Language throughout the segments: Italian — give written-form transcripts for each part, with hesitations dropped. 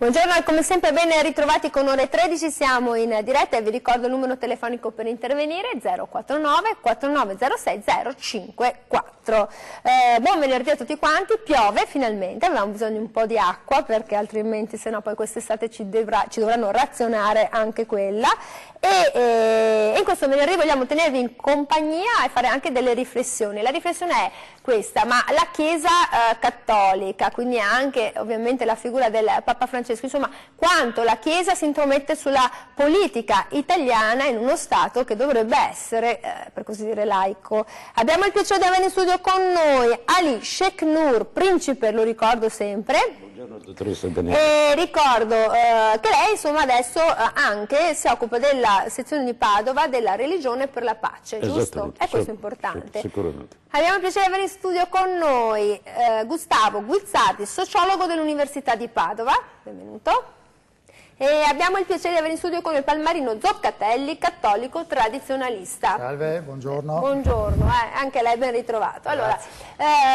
Buongiorno e come sempre ben ritrovati con Ore 13, siamo in diretta e vi ricordo il numero telefonico per intervenire 049 4906 054. Buon venerdì a tutti quanti, piove finalmente, avevamo bisogno di un po' di acqua perché altrimenti sennò poi quest'estate ci dovranno razionare anche quella e in questo venerdì vogliamo tenervi in compagnia e fare anche delle riflessioni. La riflessione è questa, ma la Chiesa cattolica, quindi anche ovviamente la figura del Papa Francesco, insomma quanto la Chiesa si intromette sulla politica italiana in uno Stato che dovrebbe essere, per così dire, laico. Abbiamo il piacere di avere in studio con noi Ali Sheikh Noor, principe, lo ricordo sempre. Buongiorno dottoressa Daniele. E ricordo che lei insomma adesso anche si occupa della sezione di Padova della religione per la pace, giusto? E questo è importante. Sicuramente. Abbiamo il piacere di avere in studio con noi Gustavo Guizzardi, sociologo dell'Università di Padova, benvenuto. E abbiamo il piacere di avere in studio con noi Palmarino Zoccatelli, cattolico tradizionalista. Salve, buongiorno. Buongiorno, anche lei ben ritrovato. Allora,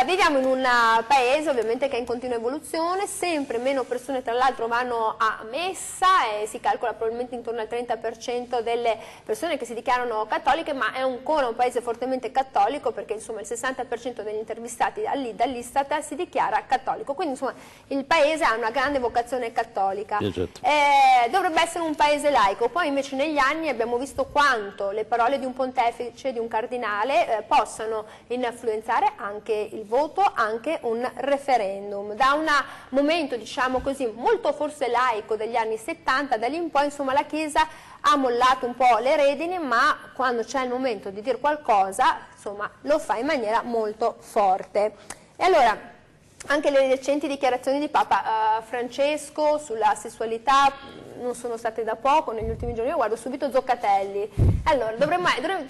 viviamo in un paese ovviamente che è in continua evoluzione, sempre meno persone tra l'altro vanno a messa e si calcola probabilmente intorno al 30% delle persone che si dichiarano cattoliche, ma è ancora un paese fortemente cattolico perché insomma il 60% degli intervistati dall'Istat si dichiara cattolico, quindi insomma il paese ha una grande vocazione cattolica. Esatto. Dovrebbe essere un paese laico, poi invece negli anni abbiamo visto quanto le parole di un pontefice, di un cardinale possano influenzare anche il voto, anche un referendum. Da un momento diciamo così molto forse laico degli anni 70, da lì in poi insomma la Chiesa ha mollato un po' le redini, ma quando c'è il momento di dire qualcosa insomma lo fa in maniera molto forte. E allora anche le recenti dichiarazioni di Papa Francesco sulla sessualità non sono state da poco negli ultimi giorni. Io guardo subito Zoccatelli. Allora,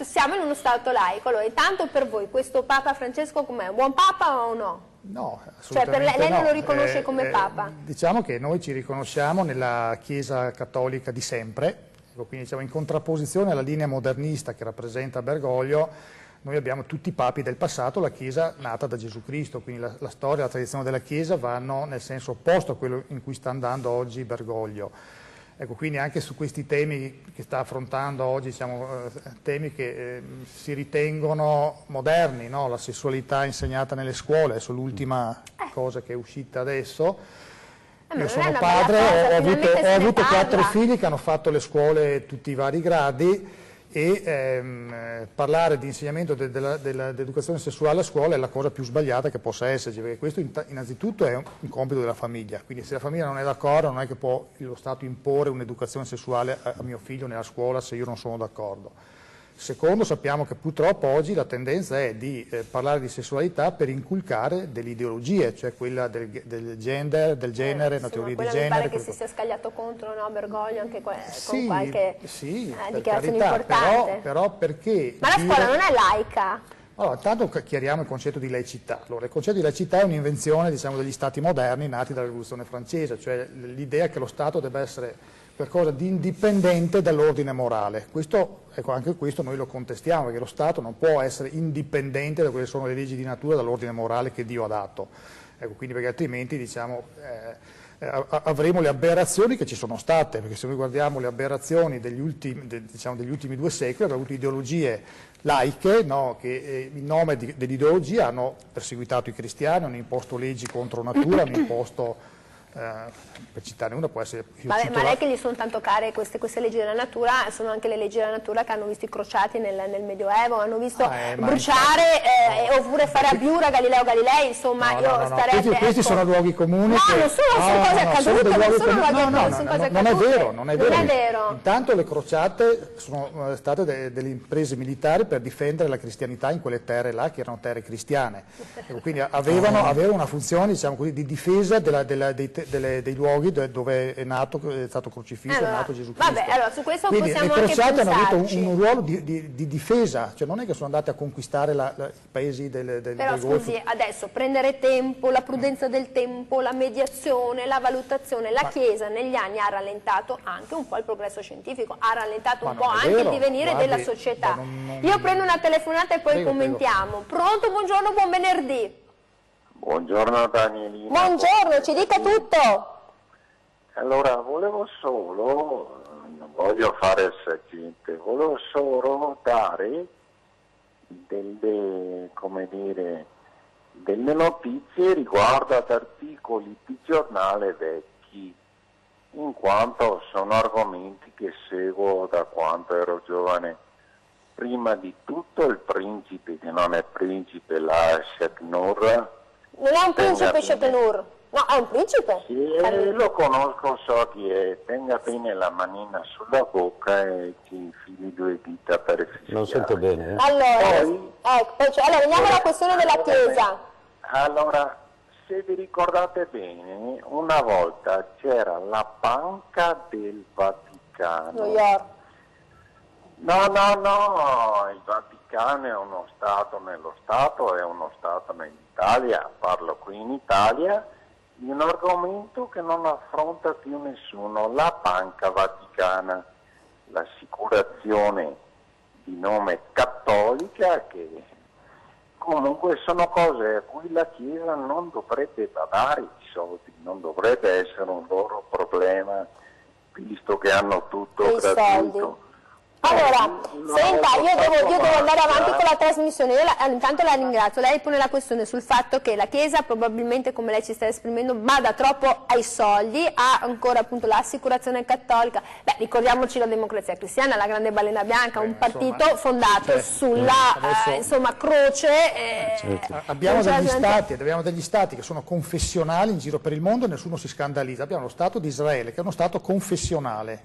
siamo in uno stato laico. Allora, intanto per voi questo Papa Francesco com'è? Un buon Papa o no? No, assolutamente cioè per lei no. non lo riconosce come Papa? Diciamo che noi ci riconosciamo nella Chiesa cattolica di sempre, quindi diciamo in contrapposizione alla linea modernista che rappresenta Bergoglio. Noi abbiamo tutti i papi del passato, la Chiesa nata da Gesù Cristo, quindi la storia e la tradizione della Chiesa vanno nel senso opposto a quello in cui sta andando oggi Bergoglio. Ecco, quindi anche su questi temi che sta affrontando oggi, diciamo, temi che si ritengono moderni, no? La sessualità insegnata nelle scuole, adesso l'ultima cosa che è uscita adesso. Io sono padre, ho avuto 4 figli che hanno fatto le scuole tutti i vari gradi, e parlare di insegnamento dell'educazione sessuale a scuola è la cosa più sbagliata che possa esserci, perché questo innanzitutto è un compito della famiglia, quindi se la famiglia non è d'accordo non è che può lo Stato imporre un'educazione sessuale a mio figlio nella scuola se io non sono d'accordo. Secondo, sappiamo che purtroppo oggi la tendenza è di parlare di sessualità per inculcare delle ideologie, cioè quella del genere, una teoria di genere. Mi pare che si sia scagliato contro, no, Bergoglio anche con qualche dichiarazione carità, importante. Però perché... Ma la scuola non è laica? Allora, intanto chiariamo il concetto di laicità. Allora, il concetto di laicità è un'invenzione, diciamo, degli stati moderni nati dalla rivoluzione francese, cioè l'idea che lo Stato debba essere qualcosa di indipendente dall'ordine morale. Ecco, anche questo noi lo contestiamo, perché lo Stato non può essere indipendente da quelle che sono le leggi di natura, dall'ordine morale che Dio ha dato. Ecco, quindi perché altrimenti diciamo, avremo le aberrazioni che ci sono state, perché se noi guardiamo le aberrazioni degli ultimi 2 secoli, abbiamo avuto ideologie laiche, no, che in nome dell'ideologia hanno perseguitato i cristiani, hanno imposto leggi contro natura, hanno imposto... per citarne una può essere... Vabbè, ma lei che gli sono tanto care queste leggi della natura, sono anche le leggi della natura che hanno visto i crociati nel Medioevo, hanno visto bruciare oppure fare a Biura Galileo Galilei, insomma questi sono luoghi comuni. No, non sono cose accadute, non sono luoghi accadute. Non è vero. Intanto le crociate sono state delle imprese militari per difendere la cristianità in quelle terre là, che erano terre cristiane. Quindi avevano una funzione, diciamo così, di difesa dei luoghi dove è stato crocifisso, è nato Gesù Cristo. Vabbè, allora su questo quindi possiamo anche pensarci. Le crociate hanno avuto un ruolo di difesa, cioè non è che sono andate a conquistare i paesi del Però Golfo. scusi, adesso prendere tempo, la prudenza del tempo, la mediazione, la valutazione, la Chiesa negli anni ha rallentato anche un po' il progresso scientifico, ha rallentato un po' anche il divenire della società. Io prendo una telefonata e poi commentiamo. Pronto, buongiorno, buon venerdì. Buongiorno Danielina. Buongiorno, ci dica tutto. Allora, volevo solo, non voglio fare il saggente, volevo solo dare delle notizie riguardo ad articoli di giornale vecchi, in quanto sono argomenti che seguo da quando ero giovane. Prima di tutto il principe, che non è principe, la Sheikh Nur. Non è un principe Sheikh Nur, no, è un principe. Sì, lo conosco, so chi è. Tenga bene la manina sulla bocca e ci infili 2 dita per fischiare. Non sento bene. Allora, allora veniamo alla questione della Chiesa. Allora, se vi ricordate bene, una volta c'era la Banca del Vaticano. New York. No, il Vaticano è uno Stato nello Stato, è uno Stato nell'Italia, parlo qui in Italia, di un argomento che non affronta più nessuno, la Banca Vaticana, l'assicurazione di nome cattolica, che comunque sono cose a cui la Chiesa non dovrebbe badare i soldi, non dovrebbe essere un loro problema, visto che hanno tutto gratuito. Allora, senta, io devo andare avanti con la trasmissione. Io intanto la ringrazio. Lei pone la questione sul fatto che la Chiesa probabilmente, come lei ci sta esprimendo, bada troppo ai soldi, ha ancora appunto l'assicurazione cattolica. Beh, ricordiamoci la Democrazia Cristiana, la grande balena bianca, un partito fondato sulla croce. Abbiamo degli stati che sono confessionali in giro per il mondo e nessuno si scandalizza. Abbiamo lo Stato di Israele, che è uno Stato confessionale.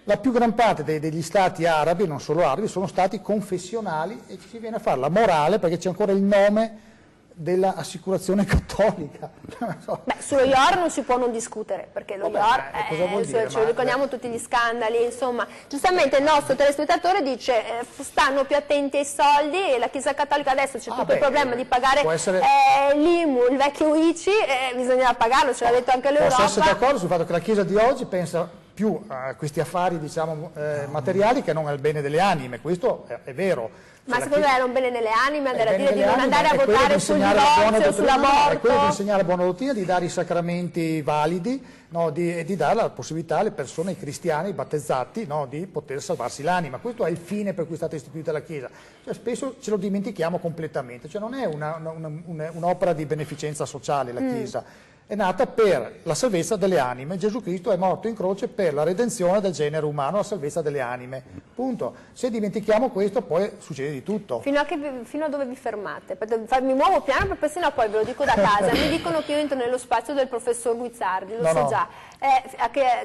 La più gran parte degli stati arabi, non solo arabi, sono stati confessionali e ci si viene a fare la morale perché c'è ancora il nome dell'assicurazione cattolica. Beh, sullo IOR non si può non discutere, perché lo IOR, ce lo ricordiamo tutti gli scandali, insomma. Giustamente il nostro telespettatore dice stanno più attenti ai soldi e la Chiesa Cattolica adesso c'è tutto il problema di pagare l'IMU, il vecchio ICI, bisognerà pagarlo, ce l'ha detto anche l'Europa. Posso essere d'accordo sul fatto che la Chiesa di oggi pensa più a questi affari, diciamo, materiali che non al bene delle anime, questo è vero. Ma secondo lei era un bene nelle anime andare a dire di non andare a votare sul divorzio, sull'aborto? È quello di insegnare la buona dottrina, di dare i sacramenti validi, no, e di dare la possibilità alle persone, ai cristiani, ai battezzati, no, di poter salvarsi l'anima. Questo è il fine per cui è stata istituita la Chiesa. Cioè, spesso ce lo dimentichiamo completamente, cioè, non è un'opera di beneficenza sociale la Chiesa. È nata per la salvezza delle anime. Gesù Cristo è morto in croce per la redenzione del genere umano, la salvezza delle anime. Punto. Se dimentichiamo questo, poi succede di tutto. Fino a dove vi fermate? Mi muovo piano perché sennò poi ve lo dico da casa. Mi dicono che io entro nello spazio del professor Guizzardi, lo so già.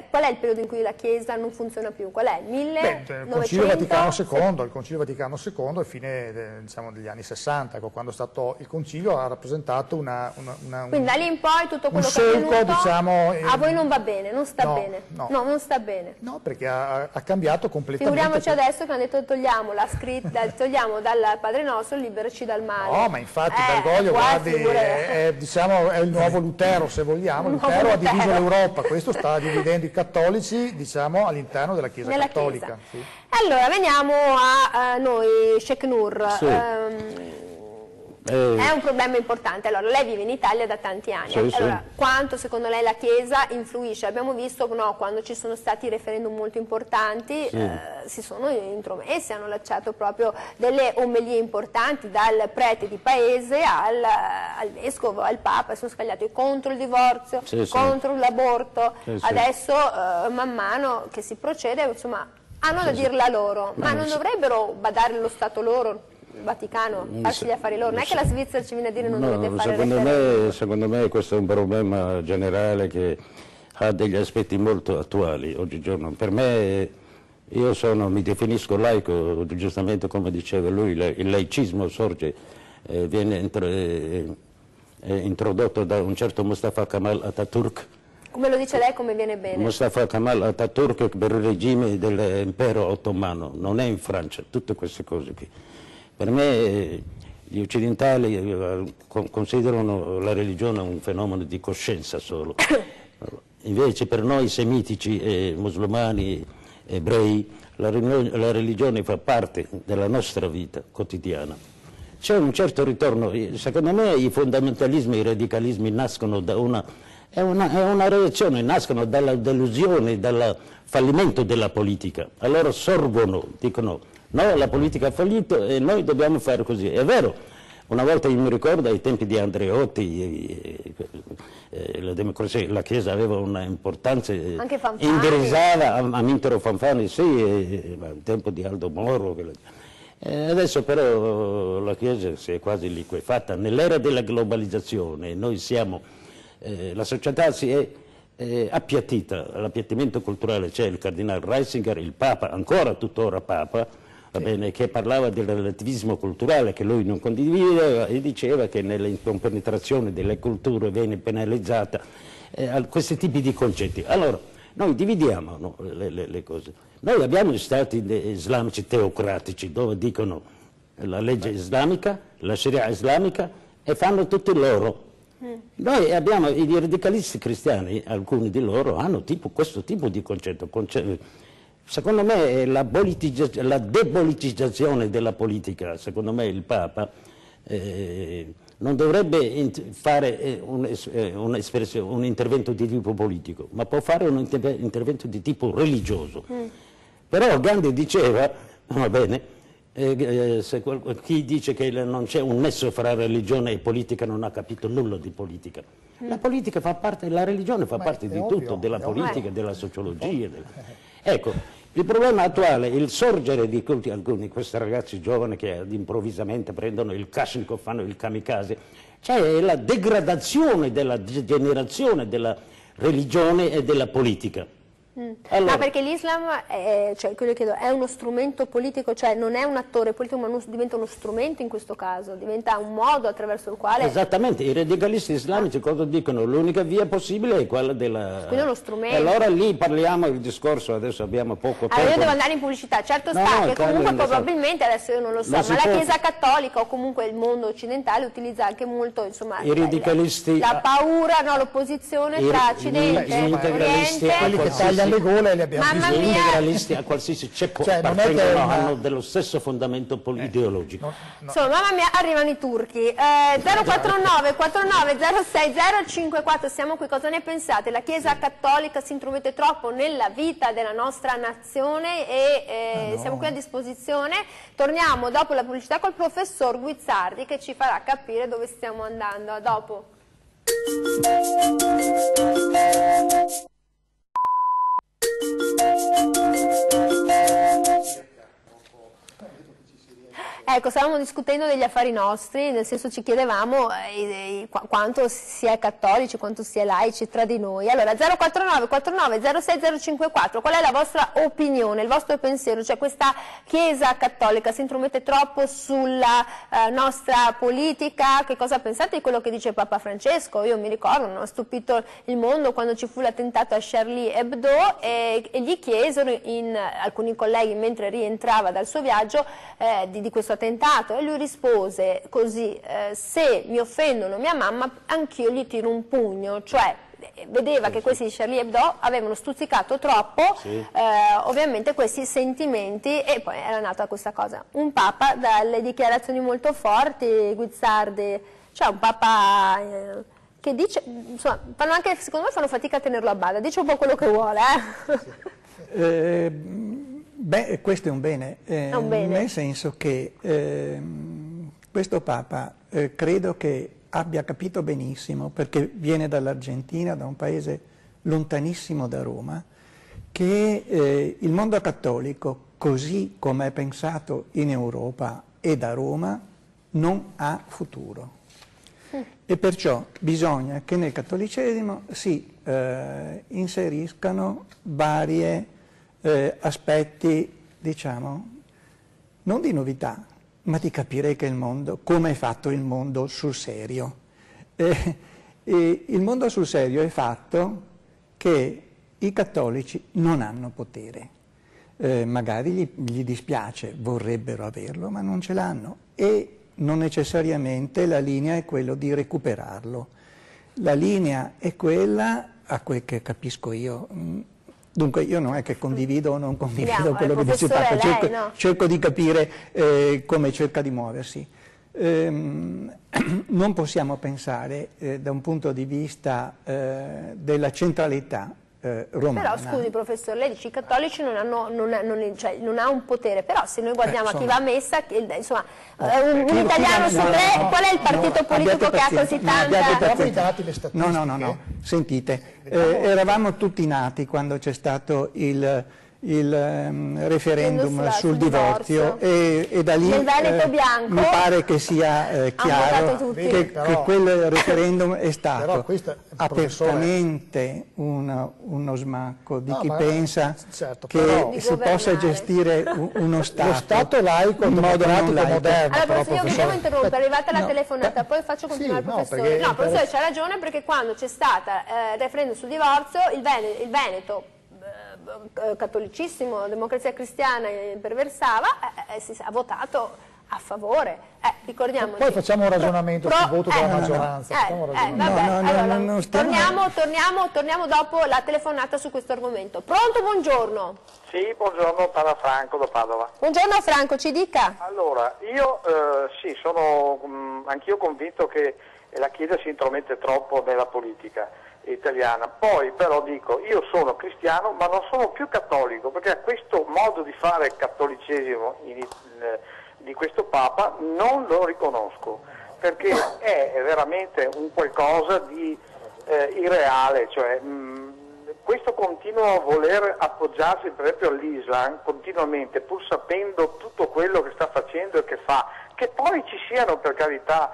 Qual è il periodo in cui la Chiesa non funziona più? Qual è? 1900? Il Concilio Vaticano II, il Concilio Vaticano II è fine diciamo, degli anni 60, quando è stato il Concilio ha rappresentato quindi da lì in poi tutto quello che è avvenuto, diciamo, a voi non va bene, non sta bene. No, non sta bene. No, perché ha cambiato completamente. Figuriamoci adesso che hanno detto togliamo dal Padre Nostro, liberaci dal male. No, ma infatti Bergoglio, guardi, diciamo, è il nuovo Lutero, se vogliamo. Lutero ha diviso l'Europa, questo sta dividendo i cattolici, diciamo, all'interno della Chiesa cattolica. Sì. Allora, veniamo a noi, Sheikh Nur. Sì. È un problema importante. Allora, lei vive in Italia da tanti anni. Allora, quanto secondo lei la Chiesa influisce? Abbiamo visto quando ci sono stati referendum molto importanti, si sono intromessi, hanno lasciato proprio delle omelie importanti, dal prete di paese al vescovo, al Papa, sono scagliati contro il divorzio, contro l'aborto. Adesso, man mano che si procede, insomma, hanno da dirla loro, ma non dovrebbero badare lo Stato loro? Il Vaticano, farsi gli affari loro, non è che la Svizzera ci viene a dire non dovete fare referendum. Secondo me questo è un problema generale che ha degli aspetti molto attuali oggigiorno. Per me, mi definisco laico, giustamente come diceva lui, il laicismo viene introdotto da un certo Mustafa Kemal Atatürk. Come lo dice lei, come viene bene? Mustafa Kemal Atatürk per il regime dell'impero ottomano, non è in Francia, tutte queste cose qui. Per me gli occidentali considerano la religione un fenomeno di coscienza solo, invece per noi semitici e musulmani, ebrei, la religione fa parte della nostra vita quotidiana. C'è un certo ritorno, secondo me i fondamentalismi e i radicalismi nascono da una È una reazione, nascono dalla delusione, dal fallimento della politica. Allora sorgono, dicono no, la politica ha fallito e noi dobbiamo fare così. È vero, una volta io mi ricordo ai tempi di Andreotti, la democrazia, la Chiesa aveva una importanza, indirizzava a Mintero Fanfani, sì, al tempo di Aldo Moro. Adesso però la Chiesa si è quasi liquefatta. Nell'era della globalizzazione noi siamo, la società si è appiattita, l'appiattimento culturale. C'è il cardinale Ratzinger, il Papa, ancora tuttora Papa, va bene, che parlava del relativismo culturale che lui non condivideva e diceva che nell'interpenetrazione delle culture viene penalizzata questi tipi di concetti. Allora, noi dividiamo, no, le cose. Noi abbiamo gli stati islamici teocratici dove dicono la legge islamica, la Sharia islamica e fanno tutti loro. Noi abbiamo i radicalisti cristiani, alcuni di loro hanno questo tipo di concetto. Secondo me la depoliticizzazione della politica, secondo me il Papa non dovrebbe fare un intervento di tipo politico, ma può fare un intervento di tipo religioso. Però Gandhi diceva, va bene, chi dice che non c'è un nesso fra religione e politica non ha capito nulla di politica. La politica fa parte, la religione fa parte di tutto, della politica, della sociologia. Ecco, il problema attuale, il sorgere di alcuni questi ragazzi giovani che improvvisamente prendono il Kalashnikov, fanno il kamikaze, c'è la degradazione della generazione della religione e della politica. Allora, ma perché l'Islam, cioè, quello che chiedo, è uno strumento politico, cioè non è un attore politico, ma diventa uno strumento in questo caso, diventa un modo attraverso il quale... Esattamente, i radicalisti islamici cosa dicono? L'unica via possibile è quella della... Quindi è uno strumento. Allora lì parliamo il discorso, adesso abbiamo poco tempo. Io devo andare in pubblicità, certo sta che comunque probabilmente, adesso io non lo so, ma la Chiesa cattolica o comunque il mondo occidentale utilizza anche molto, insomma, i radicalisti, la paura, no, l'opposizione tra Occidente e Oriente. Quelli che tagliano le gole li abbiamo visti. Gli integralisti a qualsiasi ceppo hanno dello stesso fondamento ideologico. Insomma, mamma mia, arrivano i turchi. 049 49 06 054, siamo qui, cosa ne pensate? La Chiesa cattolica si intromette troppo nella vita della nostra nazione e siamo qui a disposizione. Torniamo dopo la pubblicità col professor Guizzardi che ci farà capire dove stiamo andando. A dopo. Ecco, stavamo discutendo degli affari nostri, nel senso ci chiedevamo quanto si è cattolici, quanto si è laici tra di noi. Allora, 049 49 06 054, qual è la vostra opinione, il vostro pensiero? Cioè questa Chiesa cattolica si intromette troppo sulla nostra politica? Che cosa pensate di quello che dice Papa Francesco? Io mi ricordo, non ha stupito il mondo quando ci fu l'attentato a Charlie Hebdo e gli chiesero alcuni colleghi mentre rientrava dal suo viaggio di questo attentato e lui rispose così, se mi offendono mia mamma anch'io gli tiro un pugno, cioè vedeva che questi di Charlie Hebdo avevano stuzzicato troppo ovviamente questi sentimenti e poi era nata questa cosa. Un Papa dalle dichiarazioni molto forti, Guizzardi, cioè un Papa che dice, insomma, secondo me fanno fatica a tenerlo a bada, dice un po' quello che vuole. Beh, questo è un bene, nel senso che questo Papa credo che abbia capito benissimo, perché viene dall'Argentina, da un paese lontanissimo da Roma, che il mondo cattolico, così come è pensato in Europa e da Roma, non ha futuro. E perciò bisogna che nel cattolicesimo si inseriscano varie aspetti, diciamo, non di novità, ma di capire che il mondo, come è fatto il mondo sul serio. Il mondo sul serio è fatto che i cattolici non hanno potere. Magari gli dispiace, vorrebbero averlo, ma non ce l'hanno. E non necessariamente la linea è quella di recuperarlo. La linea è quella, a quel che capisco io. Dunque io non è che condivido o non condivido quello che dice il Papa, cerco di capire come cerca di muoversi. non possiamo pensare da un punto di vista della centralità romana. Però scusi professor, lei dice i cattolici non ha un potere, però se noi guardiamo a chi va a messa, insomma, un italiano su tre, qual è il partito politico che ha così tanta... No, sentite, eravamo tutti nati quando c'è stato il referendum sul divorzio e da lì nel Veneto bianco mi pare che sia chiaro che quel referendum è stato apertamente uno smacco di chi pensa che si possa gestire uno Stato laico in modo non laico. Moderno. Allora, io vi devo interrompere, è arrivata la telefonata, poi faccio continuare il professore. No, professore c'ha ragione, perché quando c'è stata il referendum sul divorzio, il Veneto cattolicissimo, democrazia cristiana imperversava, ha votato a favore. Ricordiamo. Poi facciamo un ragionamento sul voto della maggioranza. Torniamo dopo la telefonata su questo argomento. Pronto, buongiorno. Sì, buongiorno, parla Franco da Padova. Buongiorno Franco, ci dica. Allora, io sono anch'io convinto che la Chiesa si intromette troppo nella politica italiana. Poi però dico, io sono cristiano ma non sono più cattolico, perché questo modo di fare cattolicesimo di questo Papa non lo riconosco, perché è veramente un qualcosa di irreale, cioè questo continuo a voler appoggiarsi per esempio all'Islam continuamente, pur sapendo tutto quello che sta facendo e che fa, che poi ci siano per carità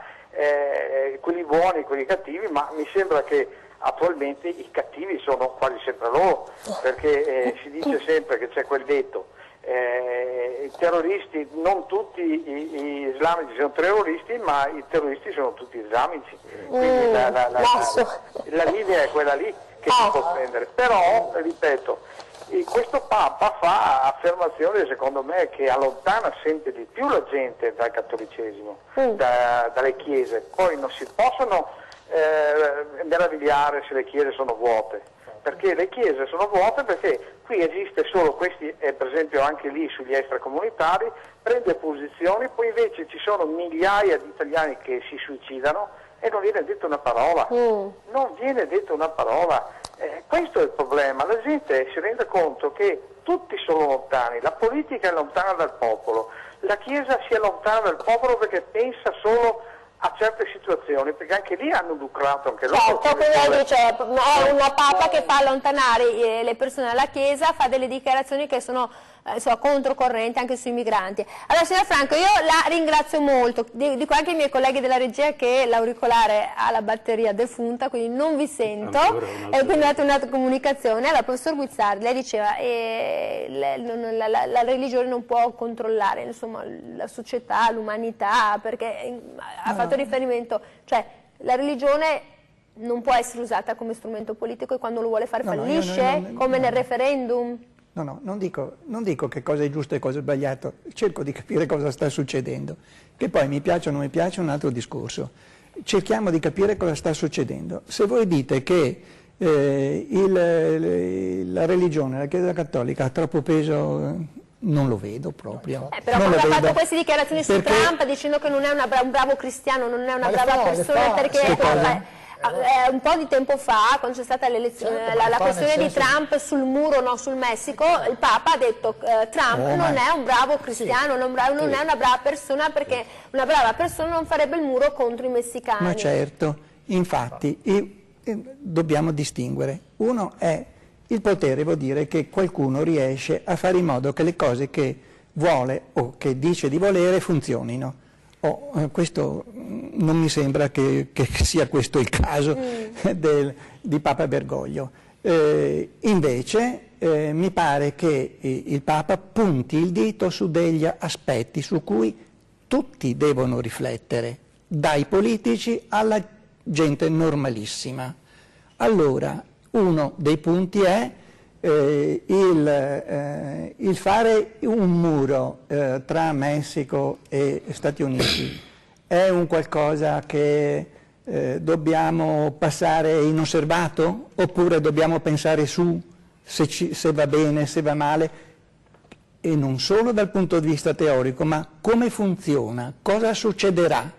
quelli buoni, quelli cattivi, ma mi sembra che attualmente i cattivi sono quasi sempre loro, perché si dice sempre che c'è quel detto, i terroristi, non tutti gli islamici sono terroristi, ma i terroristi sono tutti islamici, quindi la linea è quella lì che si può prendere. Però, ripeto, questo Papa fa affermazioni secondo me che allontana sempre di più la gente dal cattolicesimo, dalle chiese. Poi non si possono meravigliare se le chiese sono vuote, perché le chiese sono vuote perché qui esiste solo questi, per esempio anche lì sugli extracomunitari, prende posizioni, poi invece ci sono migliaia di italiani che si suicidano e non viene detta una parola, non viene detta una parola. Questo è il problema, la gente si rende conto che tutti sono lontani, la politica è lontana dal popolo, la Chiesa si allontana dal popolo perché pensa solo a certe situazioni, perché anche lì hanno lucrato anche loro. Certo, quindi lei dice, è una Papa che fa allontanare le persone dalla Chiesa, fa delle dichiarazioni che sono controcorrente anche sui migranti. Allora signor Franco, io la ringrazio molto, dico anche ai miei colleghi della regia che l'auricolare ha la batteria defunta, quindi non vi sento, e quindi date un'altra comunicazione. Allora professor Guizzardi, lei diceva la religione non può controllare, insomma, la società, l'umanità, perché ha fatto riferimento, cioè la religione non può essere usata come strumento politico e quando lo vuole fare fallisce, come nel referendum. No, non dico che cosa è giusto e cosa è sbagliato, cerco di capire cosa sta succedendo, che poi mi piace o non mi piace è un altro discorso. Cerchiamo di capire cosa sta succedendo. Se voi dite che la religione, la Chiesa Cattolica ha troppo peso, non lo vedo proprio. Però quando ha fatto queste dichiarazioni su Trump dicendo che non è un bravo cristiano, non è una brava persona perché... un po' di tempo fa, quando c'è stata l'elezione, la questione di Trump sul muro, sul Messico, il Papa ha detto Trump non è un bravo cristiano, non è una brava persona, perché una brava persona non farebbe il muro contro i messicani. Ma certo, infatti dobbiamo distinguere. Uno è il potere, vuol dire che qualcuno riesce a fare in modo che le cose che vuole o che dice di volere funzionino. Questo non mi sembra che sia questo il caso di Papa Bergoglio. Invece mi pare che il Papa punti il dito su degli aspetti su cui tutti devono riflettere, dai politici alla gente normalissima. Allora, uno dei punti è il fare un muro tra Messico e Stati Uniti è un qualcosa che dobbiamo passare inosservato oppure dobbiamo pensare su se va bene, se va male, e non solo dal punto di vista teorico, ma come funziona, cosa succederà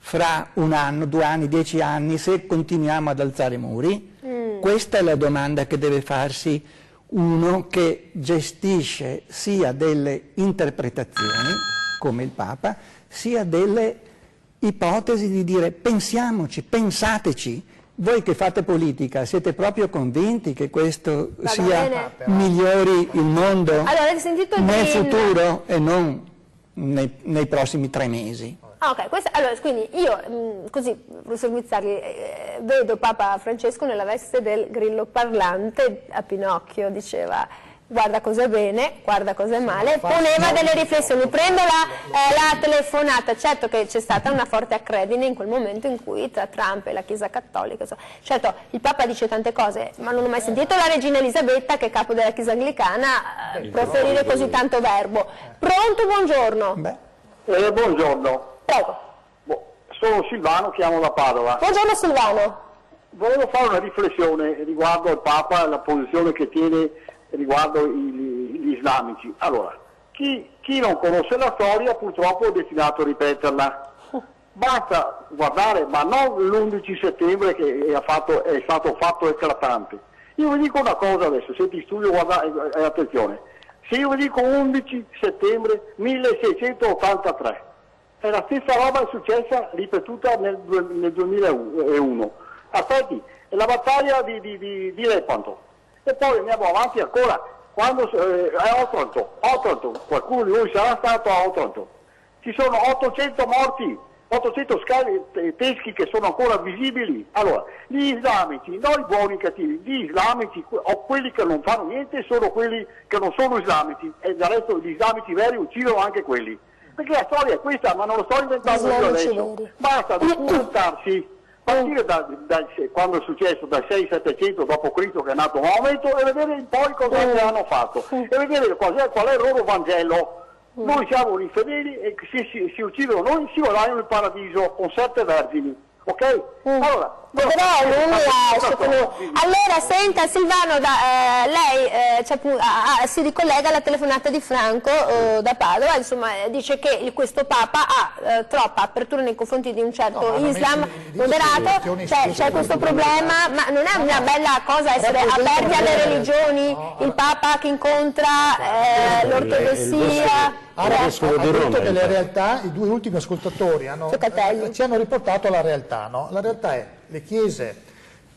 fra 1 anno, 2 anni, 10 anni, se continuiamo ad alzare muri? Questa è la domanda che deve farsi uno che gestisce sia delle interpretazioni, come il Papa, sia delle ipotesi di dire pensiamoci, pensateci. Voi che fate politica, siete proprio convinti che questo migliori il mondo nel futuro e non nei prossimi 3 mesi? Ah, ok, allora, quindi io, così, professor Guizzardi, vedo Papa Francesco nella veste del grillo parlante a Pinocchio, diceva guarda cos'è bene, guarda cos'è male, poneva delle riflessioni. Prendo la telefonata, certo che c'è stata una forte accredine in quel momento in cui tra Trump e la Chiesa Cattolica, certo il Papa dice tante cose, ma non ho mai sentito la regina Elisabetta, che è capo della Chiesa Anglicana, proferire così tanto verbo. Pronto, buongiorno. Buongiorno. Prego. Sono Silvano, chiamo da Padova. Buongiorno Silvano. Volevo fare una riflessione riguardo al Papa e la posizione che tiene riguardo gli islamici. Allora, chi non conosce la storia purtroppo è destinato a ripeterla. Basta guardare, ma non l'11 settembre che è stato fatto eclatante. Io vi dico una cosa adesso, se ti studio, guardate, attenzione. Se io vi dico 11 settembre 1683, è la stessa roba è successa, ripetuta nel 2001. Aspetti, è la battaglia di Lepanto. E poi andiamo avanti ancora, quando a Otranto, qualcuno di voi sarà stato a Otranto. Ci sono 800 morti, 800 scavi peschi che sono ancora visibili. Allora, gli islamici, non i buoni e cattivi, gli islamici o quelli che non fanno niente sono quelli che non sono islamici, e del resto gli islamici veri uccidono anche quelli. Perché la storia è questa, ma non lo sto inventando io adesso. Basta documentarsi, partire quando è successo dal 600-700 d.C. che è nato Maometto, e vedere un po' cosa hanno fatto, e vedere qual è il loro Vangelo. Noi siamo infedeli e si uccidono noi, si guadagnano il paradiso con 7 vergini. Ok? Allora, allora senta Silvano, lei si ricollega alla telefonata di Franco da Padova, insomma dice che questo Papa ha troppa apertura nei confronti di un certo Islam moderato, c'è questo problema, ma non è una bella cosa essere aperti alle religioni, il Papa che incontra l'ortodossia? Ha detto delle realtà, i 2 ultimi ascoltatori ci hanno riportato la realtà, no? La realtà è le chiese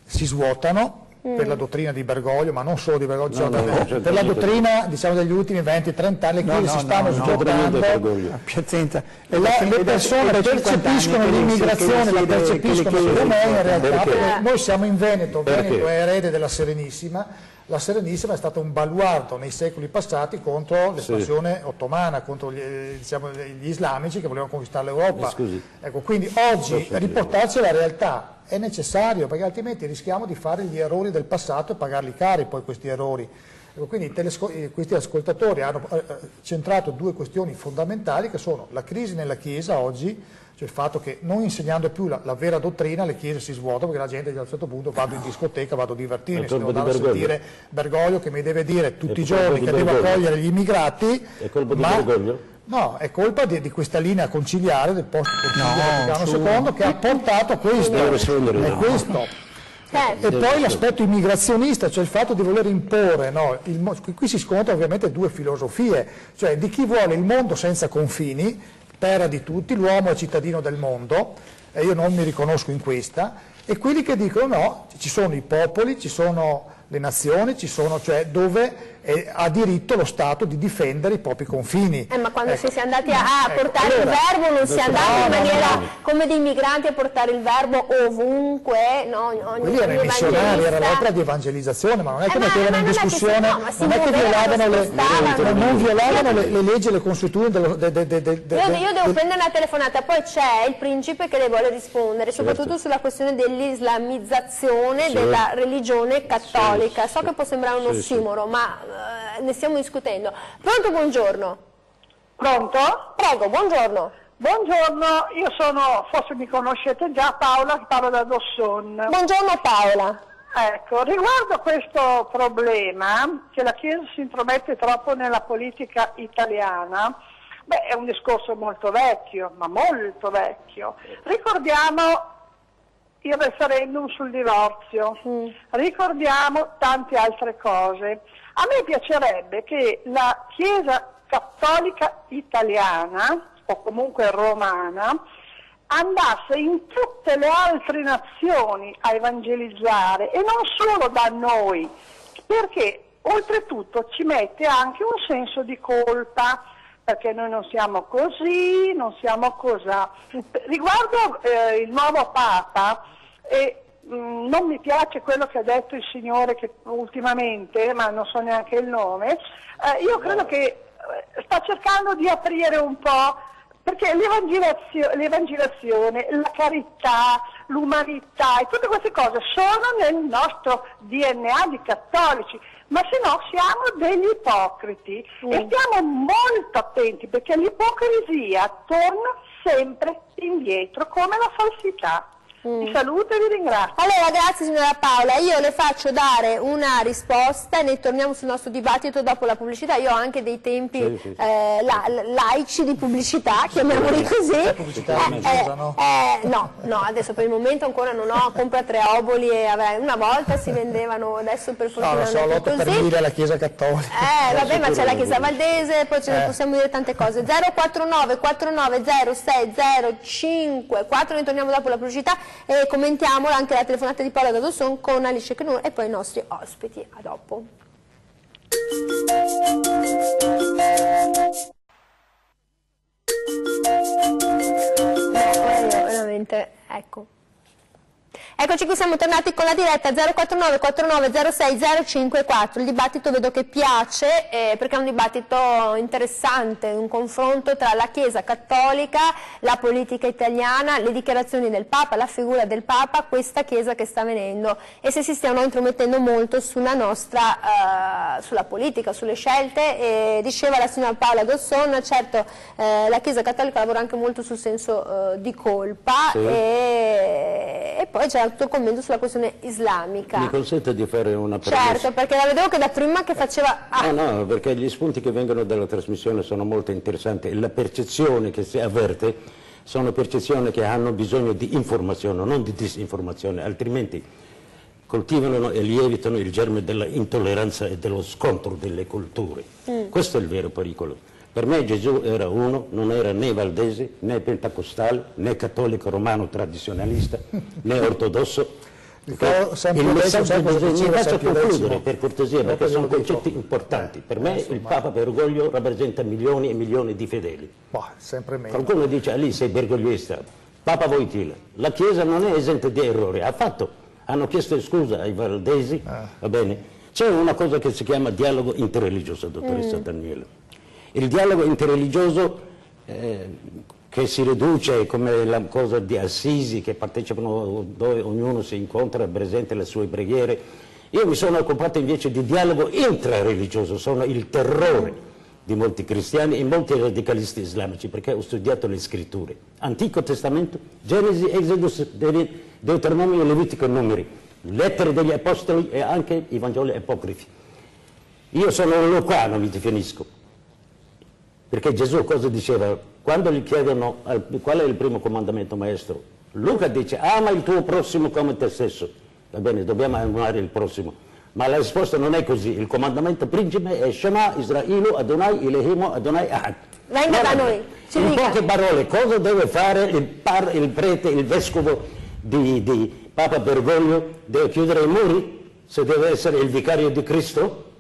si svuotano per la dottrina di Bergoglio, ma non solo di Bergoglio, per la dottrina diciamo degli ultimi 20-30 anni, le chiese si stanno svuotando, le persone percepiscono l'immigrazione, la percepiscono come in realtà, perché noi siamo in Veneto, Veneto è erede della Serenissima. La Serenissima è stata un baluardo nei secoli passati contro l'espansione ottomana, contro gli islamici che volevano conquistare l'Europa. Ecco, quindi oggi riportarci alla realtà è necessario, perché altrimenti rischiamo di fare gli errori del passato e pagarli cari poi questi errori. Ecco, quindi questi ascoltatori hanno centrato 2 questioni fondamentali, che sono la crisi nella Chiesa oggi, cioè il fatto che non insegnando più la vera dottrina le chiese si svuotano, perché la gente a un certo punto vado in discoteca, vado a divertirmi, se devo andare a sentire Bergoglio che mi deve dire tutti i giorni che devo accogliere gli immigrati. È colpa di Bergoglio? No, è colpa di questa linea conciliare del post-concilio Vaticano II che ha portato a questo. È questo. E poi l'aspetto immigrazionista, cioè il fatto di voler imporre, no? Qui si scontrano ovviamente 2 filosofie, cioè di chi vuole il mondo senza confini, terra di tutti, l'uomo è cittadino del mondo, e io non mi riconosco in questa, e quelli che dicono no, ci sono i popoli, ci sono le nazioni, cioè dove ha diritto lo Stato di difendere i propri confini. Ma quando si è andati a portare il verbo non si è andati in maniera come dei migranti a portare il verbo ovunque, quelli erano i missionari, era l'opera di evangelizzazione, ma non è che mettevano in discussione, non è che non violavano le leggi e le consuetudini io devo prendere una telefonata, poi c'è il principe che le vuole rispondere, soprattutto sulla questione dell'islamizzazione della religione cattolica. So che può sembrare un ossimoro, ma ne stiamo discutendo. Pronto, buongiorno. Pronto? Prego, buongiorno. Buongiorno, io sono, forse mi conoscete già, Paola, che parlo da Dosson. Buongiorno Paola. Ecco, riguardo a questo problema, che la Chiesa si intromette troppo nella politica italiana, Beh, è un discorso molto vecchio, ma molto vecchio. Ricordiamo il referendum sul divorzio, ricordiamo tante altre cose. A me piacerebbe che la Chiesa Cattolica Italiana, o comunque romana, andasse in tutte le altre nazioni a evangelizzare, e non solo da noi, perché oltretutto ci mette anche un senso di colpa, perché noi non siamo così, non siamo cosà. Riguardo il nuovo Papa, non mi piace quello che ha detto il Signore ultimamente, ma non so neanche il nome, io credo che sta cercando di aprire un po', perché l'evangelazione, la carità, l'umanità e tutte queste cose sono nel nostro DNA di cattolici, ma se no siamo degli ipocriti e stiamo molto attenti, perché l'ipocrisia torna sempre indietro come la falsità. Vi saluto e vi ringrazio. Allora, grazie signora Paola, io le faccio dare una risposta e ne torniamo sul nostro dibattito dopo la pubblicità. Io ho anche dei tempi laici di pubblicità, chiamiamoli così. No, adesso per il momento ancora non ho, compra 3 oboli e una volta si vendevano, adesso per fortuna non so, lotta per dire alla Chiesa Cattolica. Vabbè, ma c'è la Chiesa Valdese, poi ce ne possiamo dire tante cose. 049 4906 054, ne torniamo dopo la pubblicità e commentiamo anche la telefonata di Paola da Dosson con Alice Chenur e poi i nostri ospiti. A dopo. Veramente, ecco. Eccoci qui, siamo tornati con la diretta 049 4906 054. Il dibattito vedo che piace perché è un dibattito interessante, un confronto tra la Chiesa Cattolica, la politica italiana, le dichiarazioni del Papa, la figura del Papa, questa Chiesa che sta venendo e se si stiano intromettendo molto sulla nostra, sulla politica, sulle scelte. E diceva la signora Paola Dosson, certo la Chiesa Cattolica lavora anche molto sul senso di colpa e poi c'è tutto il commento sulla questione islamica. Mi consente di fare una premessa? Certo, perché la vedevo che da prima che faceva... No, perché gli spunti che vengono dalla trasmissione sono molto interessanti e la percezione che si avverte sono percezioni che hanno bisogno di informazione, non di disinformazione, altrimenti coltivano e lievitano il germe della intolleranza e dello scontro delle culture. Questo è il vero pericolo. Per me Gesù era uno, non era né valdese, né pentecostale, né cattolico romano tradizionalista, né ortodosso. Mi faccio concludere per cortesia, perché sono concetti importanti. Per me il Papa Bergoglio rappresenta milioni e milioni di fedeli. Sempre meno. Qualcuno dice, lì sei bergoglista, Papa Wojtyla. La Chiesa non è esente di errori, hanno chiesto scusa ai valdesi, va bene? C'è una cosa che si chiama dialogo interreligioso, dottoressa Daniela. Il dialogo interreligioso che si riduce come la cosa di Assisi, che partecipano dove ognuno si incontra, presenta le sue preghiere. Io mi sono occupato invece di dialogo intrareligioso, sono il terrore di molti cristiani e molti radicalisti islamici, perché ho studiato le scritture. Antico Testamento, Genesi, Esodo, Deuteronomio, Levitico e Numeri, lettere degli Apostoli e anche i Vangeli apocrifi. Io sono un lucano, mi definisco. Perché Gesù cosa diceva? Quando gli chiedono qual è il primo comandamento maestro, Luca dice ama il tuo prossimo come te stesso. Va bene, dobbiamo amare il prossimo. Ma la risposta non è così. Il comandamento principe è Shema Israelu Adonai Elohim Adonai Ahad. Venga da noi. In poche parole, cosa deve fare il prete, il vescovo di Papa Bergoglio? Deve chiudere i muri? Se deve essere il vicario di Cristo?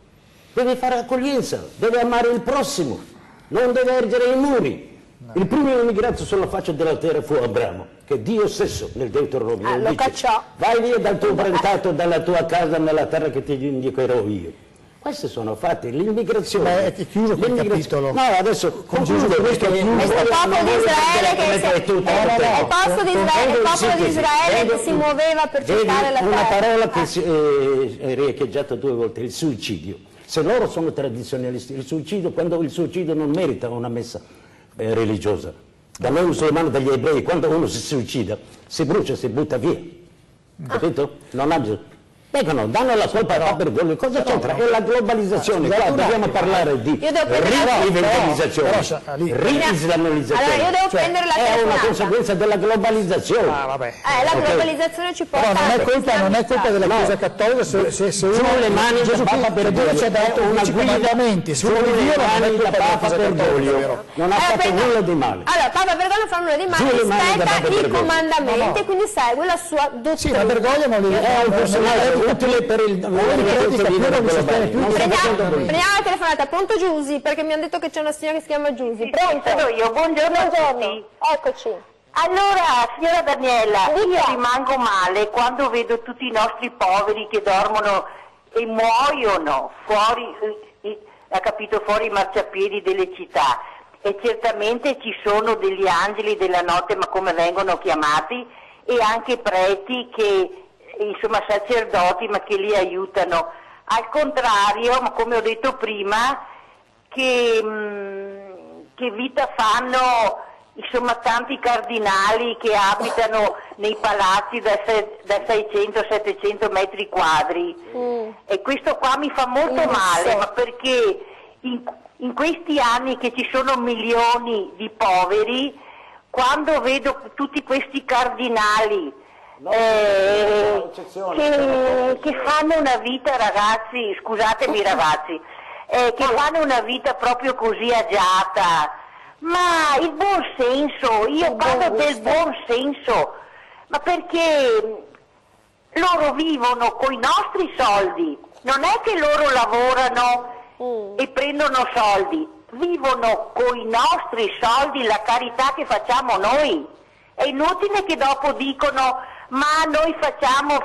Deve fare accoglienza, deve amare il prossimo. Non deve ergere i muri. Il primo immigrato sulla faccia della terra fu Abramo, che Dio stesso nel Deuteronomio lo dice, cacciò. vai via dal tuo parentato, dalla tua casa, nella terra che ti indicherò io. Questi sono fatti, l'immigrazione. È chiuso quel capitolo. No, adesso concludo questo popolo di Israele che il popolo di Israele che si muoveva per cercare la terra. Una parola che è riecheggiata 2 volte, il suicidio. Se loro sono tradizionalisti, il suicidio, quando il suicidio non merita una messa religiosa. Da noi musulmani, dagli ebrei, quando uno si suicida, si brucia, si butta via. Capito? Non ha bisogno. danno la colpa a Bergoglio, cosa c'entra? È la globalizzazione, qua dobbiamo parlare di riventilizzazione, rislamizzazione, allora io devo prendere la è una telefonata. conseguenza della globalizzazione. La globalizzazione ci porta non è colpa della Chiesa Cattolica se uno le mani del Papa Bergoglio, ci ha dato una guida, se uno le viola non è mani colpa del della Papa Chiesa Bergoglio, Cattolica. non ha fatto nulla di male. Allora, Papa Bergoglio fa nulla di male, Giù le mani da rispetta Papa i Bergoglio. comandamenti e quindi segue la sua dottrina. Sì, ma Bergoglio non li È un personaggio utile per il Prendiamo la telefonata, pronto Giusy, perché mi hanno detto che c'è una signora che si chiama Giusy. Pronto? Sono io, buongiorno a tutti. Eccoci. Allora, signora Daniela, io rimango male quando vedo tutti i nostri poveri che dormono e muoiono fuori, ha capito, fuori i marciapiedi delle città. E certamente ci sono degli angeli della notte, ma come vengono chiamati, e anche preti che, insomma, sacerdoti, ma che li aiutano. Al contrario, come ho detto prima, che vita fanno, insomma, tanti cardinali che abitano nei palazzi da 600-700 metri quadri. E questo qua mi fa molto male, ma perché in questi anni che ci sono milioni di poveri, quando vedo tutti questi cardinali che fanno una vita, ragazzi, scusatemi ragazzi, che fanno una vita proprio così agiata, ma il buon senso, io parlo del buon senso, ma perché loro vivono coi nostri soldi, non è che loro lavorano e prendono soldi, vivono coi nostri soldi la carità che facciamo noi. È inutile che dopo dicono ma noi facciamo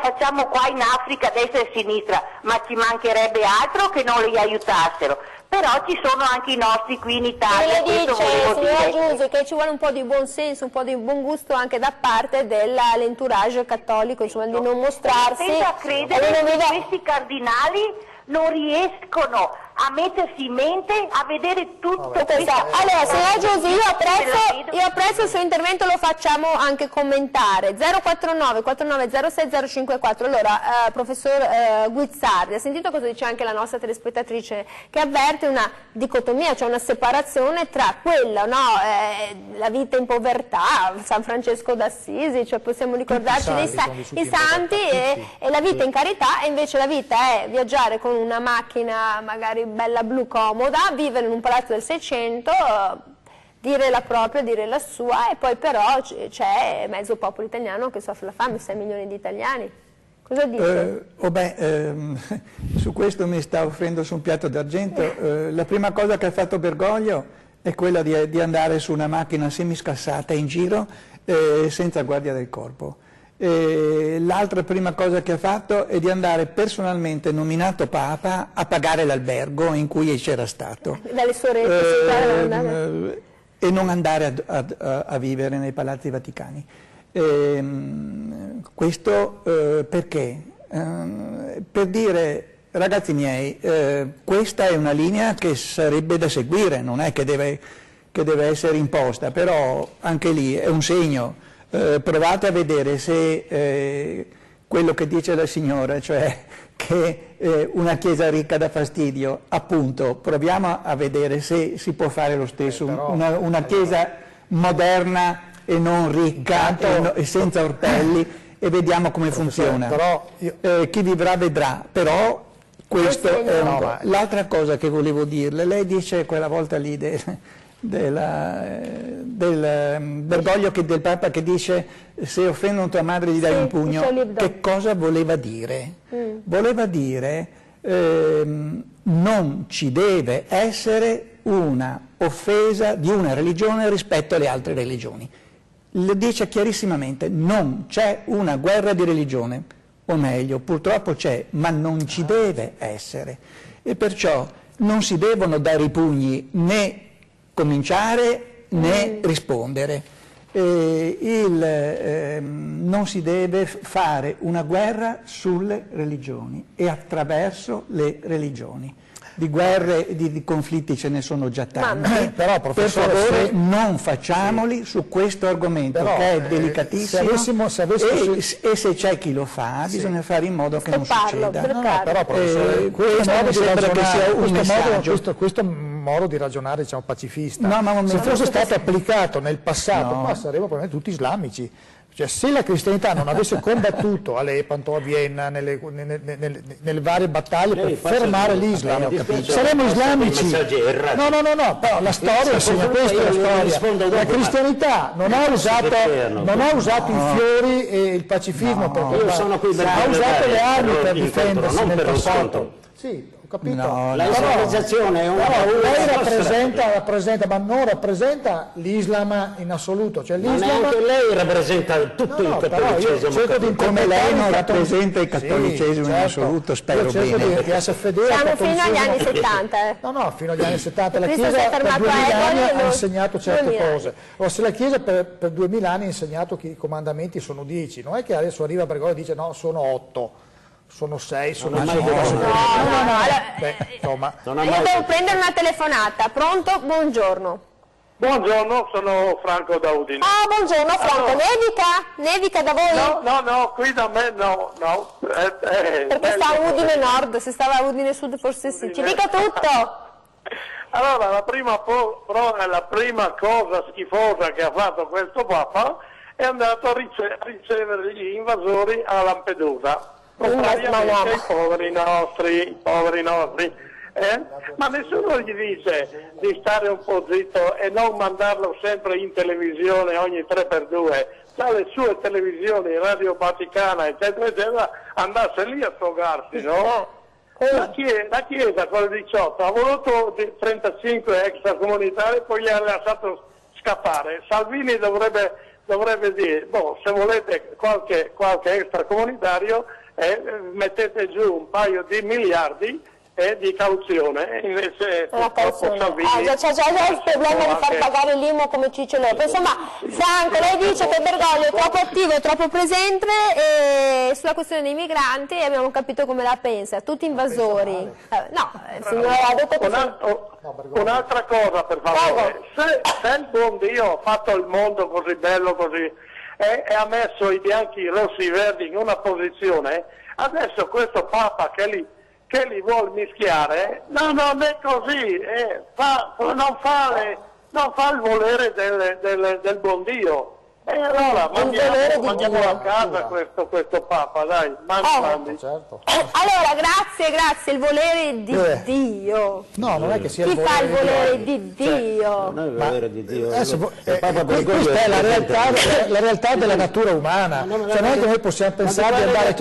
qua in Africa a destra e a sinistra, ma ci mancherebbe altro che non li aiutassero. Però ci sono anche i nostri qui in Italia. Me lo dice, signora Giusy, che ci vuole un po' di buon senso, un po' di buon gusto anche da parte dell'entourage cattolico, insomma, di non mostrarsi. Senza credere che questi cardinali non riescono a mettersi in mente, a vedere tutto questo. Allora, signora Giusy, io apprezzo il suo intervento, lo facciamo anche commentare. 049 4906 054. Allora, professor Guizzardi, ha sentito cosa dice anche la nostra telespettatrice, che avverte una dicotomia, cioè una separazione tra quella, no, la vita in povertà, San Francesco d'Assisi, cioè possiamo ricordarci dei santi e la vita in carità, e invece la vita è viaggiare con una macchina magari bella blu comoda, vivere in un palazzo del 600, dire la propria, dire la sua, e poi però c'è mezzo popolo italiano che soffre la fame, 6 milioni di italiani. Cosa dice? Su questo mi sta offrendo su un piatto d'argento. La prima cosa che ha fatto Bergoglio è quella di andare su una macchina semiscassata in giro senza guardia del corpo. L'altra prima cosa che ha fatto è di andare personalmente, nominato Papa, a pagare l'albergo in cui c'era stato. Dalle sorelle e non andare a vivere nei palazzi vaticani. Questo perché? Per dire, ragazzi miei, questa è una linea che sarebbe da seguire, non è che deve essere imposta, però anche lì è un segno. Provate a vedere se quello che dice la signora, cioè che una chiesa ricca dà fastidio, appunto, proviamo a vedere se si può fare lo stesso, una chiesa moderna e non ricca e senza orpelli, e vediamo come funziona. Chi vivrà vedrà, però questo è un... L'altra cosa che volevo dirle, lei dice quella volta lì del Bergoglio, del Papa, che dice se offendono tua madre gli dai un pugno. Che cosa voleva dire? Voleva dire non ci deve essere una offesa di una religione rispetto alle altre religioni. Lo dice chiarissimamente, non c'è una guerra di religione, o meglio, purtroppo c'è, ma non ci deve essere, e perciò non si devono dare i pugni né cominciare né rispondere. Non si deve fare una guerra sulle religioni e attraverso le religioni. di guerre e di conflitti ce ne sono già tanti, però, per professore, favore non facciamoli su questo argomento, però, che è delicatissimo, e se c'è chi lo fa bisogna fare in modo che non succeda. Però professore, questo modo di ragionare, diciamo, pacifista, se fosse stato applicato nel passato, qua saremmo probabilmente tutti islamici. Cioè, se la cristianità non avesse combattuto a Lepanto, a Vienna, nelle varie battaglie per fermare l'Islam, saremmo islamici. No, però la storia insegna questo, la storia. La cristianità non ha usato i fiori e il pacifismo, perché ha usato le armi per difendersi nel passato. Sì, ho capito. La islamizzazione è una lei rappresenta, ma non rappresenta l'Islam in assoluto. Cioè, ma neanche lei rappresenta tutto il cattolicesimo. Come lei non rappresenta il cattolicesimo in assoluto, spero bene. Siamo fino agli anni 70. No, fino agli anni 70. La Chiesa per 2000 anni ha insegnato certe cose. O se la Chiesa per 2000 anni ha insegnato che i comandamenti sono 10, non è che adesso arriva Bergoglio e dice no, sono 8. Sono 6, sono 5. Insomma. Io devo prendere una telefonata. Pronto? Buongiorno. Buongiorno, sono Franco da Udine. Ah, buongiorno Franco. Allora, nevica da voi? No, qui da me no. Perché sta a Udine Nord, se stava a Udine Sud forse sì. Ci dica tutto. Allora, la prima cosa schifosa che ha fatto questo Papa è andato a ricevere gli invasori a Lampedusa. Contrariamente ai poveri nostri. Ma nessuno gli dice di stare un po' zitto e non mandarlo sempre in televisione ogni 3x2, dalle sue televisioni, Radio Vaticana, eccetera, andasse lì a sfogarsi, no? La Chiesa con il 18 ha voluto 35 extracomunitari, poi li ha lasciato scappare. Salvini dovrebbe dire, se volete qualche extracomunitario, mettete giù un paio di miliardi di cauzione, invece c'è già il problema di far pagare l'IMU come Ciccio Lopez. Insomma, Franco, lei dice che Bergoglio è troppo attivo e troppo presente sulla questione dei migranti, e abbiamo capito come la pensa, tutti invasori. Il signore ha detto che un'altra cosa, per favore, se il buon Dio ha fatto il mondo così bello così e ha messo i bianchi, i rossi, i verdi in una posizione, adesso questo Papa che li vuol mischiare, non è così, non fa il volere del buon Dio. E allora mandiamo a casa questo Papa, dai, mandi. Certo. Allora, grazie, il volere di Dio. No, non è che sia chi fa il volere di Dio? Non è il volere di Dio. Questa è la realtà della natura umana. Cioè, non è che noi possiamo pensare di andare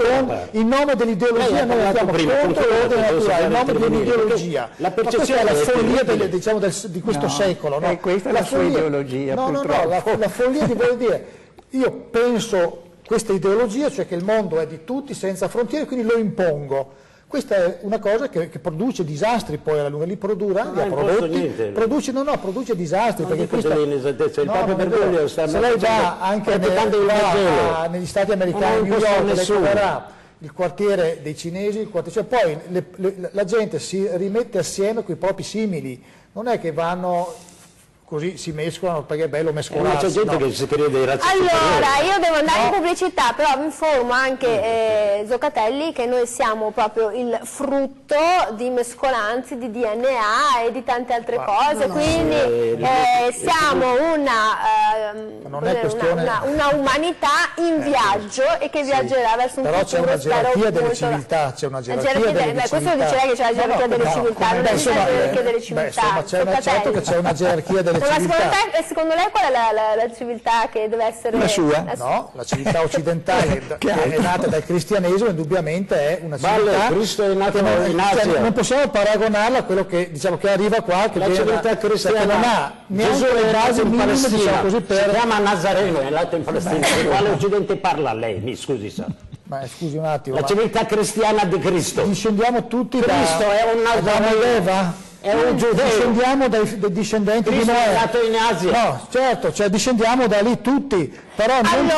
in nome dell'ideologia, noi andiamo contro l'ordine naturale, in nome dell'ideologia. La percezione è la follia di questo secolo. Questa è la sua ideologia, purtroppo. La follia di voler dire io penso questa ideologia, cioè che il mondo è di tutti senza frontiere, quindi lo impongo. Questa è una cosa che produce disastri, poi alla lunga li produrrà, produce disastri. Perché se lei va anche negli Stati americani, New York, lei troverà il quartiere dei cinesi, cioè poi la gente si rimette assieme con i propri simili, non è che vanno così si mescolano perché è bello mescolarsi. C'è gente che si crede dei razzisti. Allora, io devo andare in pubblicità, però vi informo anche Zoccatelli che noi siamo proprio il frutto di mescolanze di DNA e di tante altre cose, quindi siamo una umanità in viaggio e che viaggerà verso un futuro. Però c'è una gerarchia delle civiltà, c'è una gerarchia delle civiltà. Questo dice lei che c'è la gerarchia delle civiltà, non è la gerarchia delle civiltà. Certo che c'è una gerarchia delle civiltà. Secondo lei qual è la civiltà che deve essere? La sua? No, la civiltà occidentale che è nata dal cristianesimo indubbiamente è una civiltà Cristo è nato in Asia. Non possiamo paragonarla a quello che diciamo che arriva qua, che la civiltà cristiana non ha neanche le basi minime, diciamo così, si chiama Nazareno, è nato in Palestina. Di quale occidente parla lei? Mi scusi, sa. Ma scusi un attimo. La civiltà cristiana di Cristo. Discendiamo tutti Cristo è un Nazareno. È un giudeo. Discendiamo dai discendenti di Noè. È nato in Asia. No, certo, cioè discendiamo da lì tutti. Però Siamo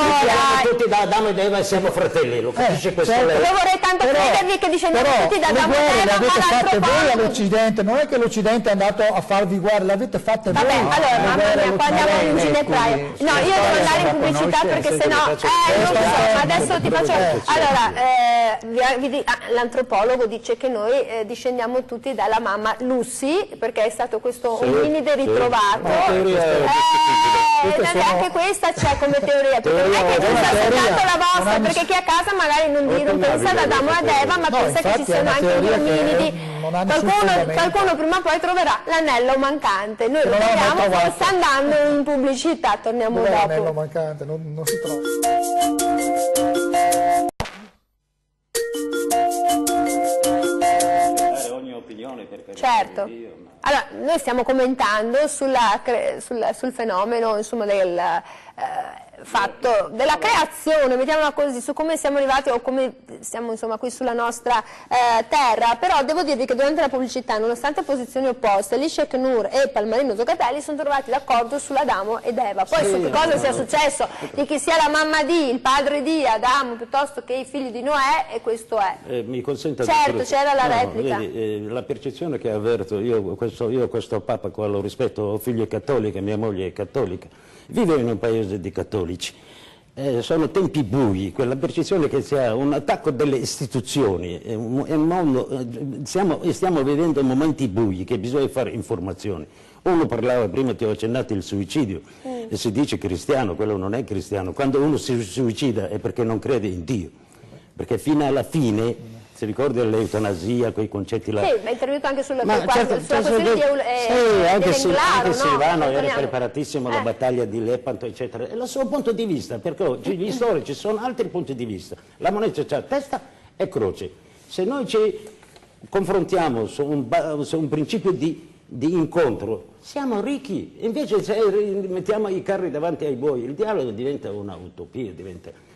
tutti da Adamo ed Eva e siamo fratelli, lo capisce questo certo. lei? Io vorrei tanto credervi che discendiamo tutti da Adamo ed Eva, le avete ma fatte voi l'altro all'Occidente, non è che l'Occidente è andato a farvi guerre, le avete fatte voi. Vabbè, allora, mamma mia, qua andiamo in ginepraio. No, io devo andare in pubblicità perché sennò... non lo so, ma adesso ti faccio... Allora, l'antropologo dice che noi discendiamo tutti dalla mamma Lucy, perché è stato questo ominide ritrovato. Anche questa c'è come teoria, perché non è che ci sia soltanto la vostra, perché chi a casa magari non pensa ad Adamo ed Eva, ma pensa che ci siano anche gli ominidi. Qualcuno prima o poi troverà l'anello mancante. Noi lo troviamo forse andando in pubblicità, torniamo dopo. L'anello mancante, non si trova. Ogni opinione, perché certo. Allora, noi stiamo commentando sul fenomeno, insomma, del fatto della creazione, mettiamola così, su come siamo arrivati o come siamo, insomma, qui sulla nostra terra. Però devo dirvi che durante la pubblicità, nonostante posizioni opposte, Elisha Knur e Palmarino Zoccatelli sono trovati d'accordo sull'Adamo ed Eva. Poi su che cosa sia successo, di chi sia la mamma di, il padre di Adamo piuttosto che i figli di Noè, e questo è. Mi consenta certo, c'era la replica. Vedi, la percezione che avverto, io questo Papa qua lo rispetto, ho figlie cattoliche, mia moglie è cattolica, vivo in un paese di cattolici, sono tempi bui, quella percezione che sia un attacco delle istituzioni, stiamo vivendo momenti bui che bisogna fare informazioni. Uno parlava, prima ti ho accennato il suicidio, e si dice cristiano, quello non è cristiano. Quando uno si suicida è perché non crede in Dio, perché fino alla fine... Si ricorda l'eutanasia, quei concetti là? Sì, ma è intervenuto anche sulla questione anche Silvano era preparatissimo alla battaglia di Lepanto, eccetera. È il suo punto di vista, perché gli storici sono altri punti di vista. La moneta c'ha testa e croce. Se noi ci confrontiamo su un principio di incontro, siamo ricchi. Invece se mettiamo i carri davanti ai buoi, il dialogo diventa una utopia,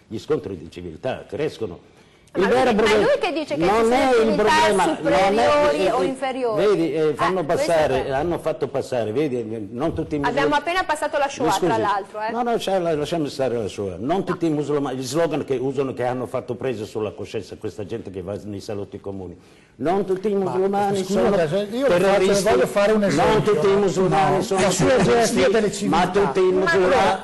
gli scontri di civiltà crescono. Ma è lui che dice che ci sono civiltà superiori o inferiori. Vedi, hanno fatto passare, vedi, non tutti i musulmani. Abbiamo appena passato la Shoah, tra l'altro. No, lasciamo stare la Shoah. Non tutti i musulmani, gli slogan che usano, che hanno fatto presa sulla coscienza questa gente che va nei salotti comuni. Non tutti i musulmani sono terroristi. Voglio fare un esempio. Non tutti i musulmani sono terroristi, ma tutti i musulmani...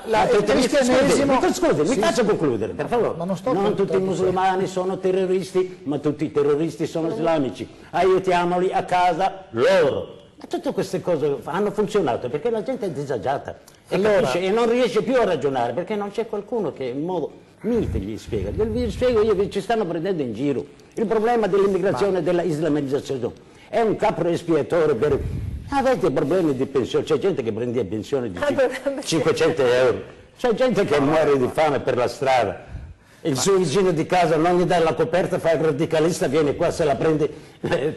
Scusi, mi faccia concludere, per favore. Non tutti i musulmani sono terroristi, ma tutti i terroristi sono islamici. Aiutiamoli a casa loro. Ma tutte queste cose hanno funzionato perché la gente è disagiata e non riesce più a ragionare, perché non c'è qualcuno che in modo mite gli spiega. Vi spiego io, ci stanno prendendo in giro. Il problema dell'immigrazione e della islamizzazione è un capro espiatorio per... Avete problemi di pensione, c'è gente che prende pensione di 500 euro, c'è gente che muore di fame per la strada. Il suo vicino di casa non gli dà la coperta, fa il radicalista, viene qua, se la prende,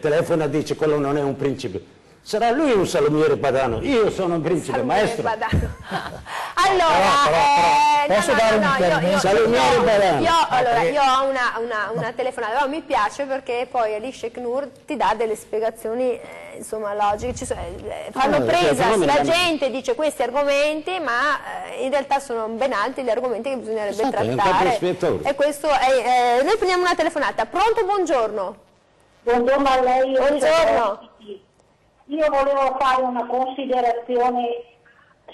telefona e dice quello non è un principe. Sarà lui un salumiere padano, io sono un principe, maestro. Allora, posso dare un termine? Salumiere padano. Io ho una telefonata, però mi piace perché poi Elisha Knur ti dà delle spiegazioni insomma logiche, fanno presa, la gente dice questi argomenti, ma in realtà sono ben altri gli argomenti che bisognerebbe trattare. E questo è, noi prendiamo una telefonata. Pronto, buongiorno. Buongiorno a lei. Buongiorno. Io volevo fare una considerazione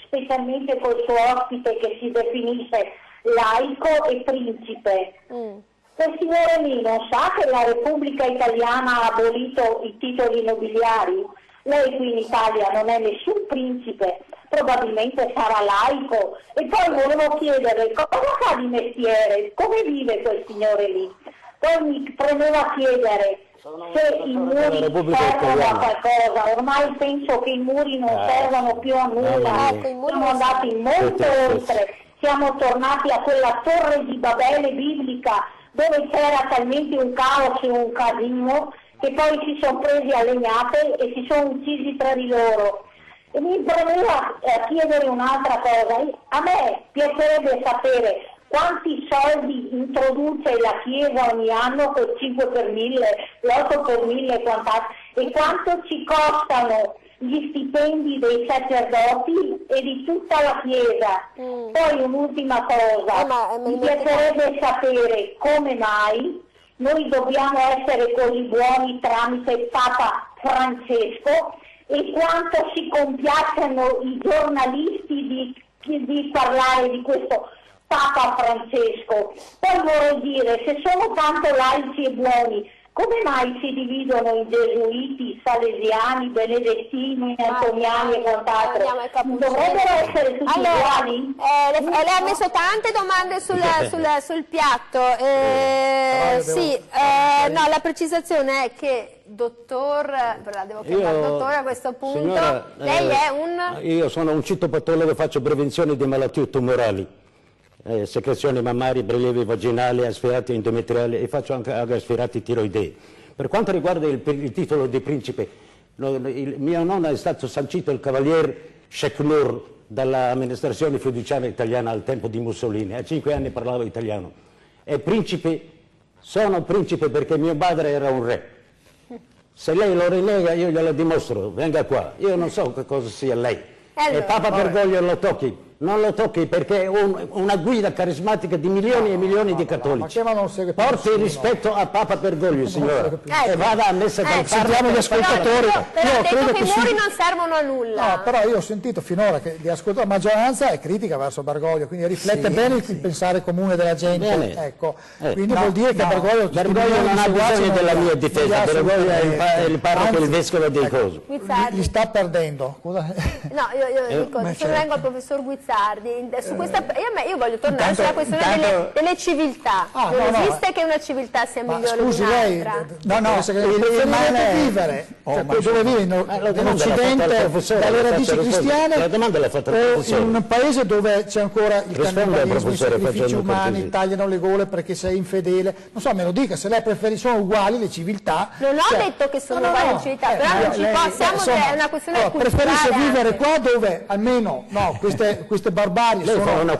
specialmente col suo ospite che si definisce laico e principe. Il signore lì non sa che la Repubblica Italiana ha abolito i titoli nobiliari? Lei qui in Italia non è nessun principe, probabilmente sarà laico. E poi volevo chiedere cosa fa di mestiere, come vive quel signore lì? Poi mi premeva chiedere se i muri servono a qualcosa. Ormai penso che i muri non servono più a nulla. Siamo andati molto oltre, siamo tornati a quella torre di Babele biblica dove c'era talmente un caos e un casino che poi si sono presi a legnate e si sono uccisi tra di loro. E mi premeva chiedere un'altra cosa. A me piacerebbe sapere quanti soldi introduce la Chiesa ogni anno col 5 per 1000, l'8 per 1000 e quant'altro, e quanto ci costano gli stipendi dei sacerdoti e di tutta la Chiesa. Poi un'ultima cosa, mi piacerebbe sapere come mai noi dobbiamo essere così buoni tramite Papa Francesco e quanto si compiacciono i giornalisti di parlare di questo Papa Francesco. Poi vorrei dire, se sono tanto laici e buoni, come mai si dividono i gesuiti, salesiani, benedettini, antoniani e quant'altro? Dovrebbero essere tutti uguali? Lei ha messo tante domande sul piatto. No, la precisazione è che dottor, la devo chiamare dottore a questo punto, signora, lei è un... Io sono un citopatologo, faccio prevenzione di malattie tumorali. Secrezioni mammarie, prelievi vaginali, aspirati endometriali e faccio anche aspirati tiroidei. Per quanto riguarda il titolo di principe, il mio nonno è stato sancito il cavaliere Sheikh Nur dall'amministrazione fiduciaria italiana al tempo di Mussolini, a 5 anni parlavo italiano. E principe, sono principe perché mio padre era un re. Se lei lo rinnega io glielo dimostro, venga qua, io non so che cosa sia lei. E Papa Bergoglio lo tocchi. Non lo tocchi perché è una guida carismatica di milioni e milioni di cattolici. Porti rispetto a Papa Bergoglio, signora, e vada a messa del parco. Sentiamo gli ascoltatori. Però ha detto che i muri non servono a nulla. No, però io ho sentito finora che la maggioranza è critica verso Bergoglio, quindi riflette bene il pensare comune della gente. Ecco. Quindi vuol dire che Bergoglio non ha bisogno della mia difesa, Bergoglio è il parroco, il vescovo dei cosi. Li sta perdendo. No, io dico, vengo al professor Guizzardi. Su questa, io voglio tornare sulla questione delle civiltà. Non esiste che una civiltà sia migliore di un'altra. Dove vivere, dove vive in Occidente dalle radici cristiane o in un paese dove c'è ancora il cannibalismo, i sacrifici umani, tagliano le gole perché sei infedele. Non so, me lo dica, se lei preferisce, sono uguali le civiltà. Non ho detto che sono uguali le civiltà, però non ci possiamo, è una questione culturale. Preferisce vivere qua dove almeno queste barbarie sono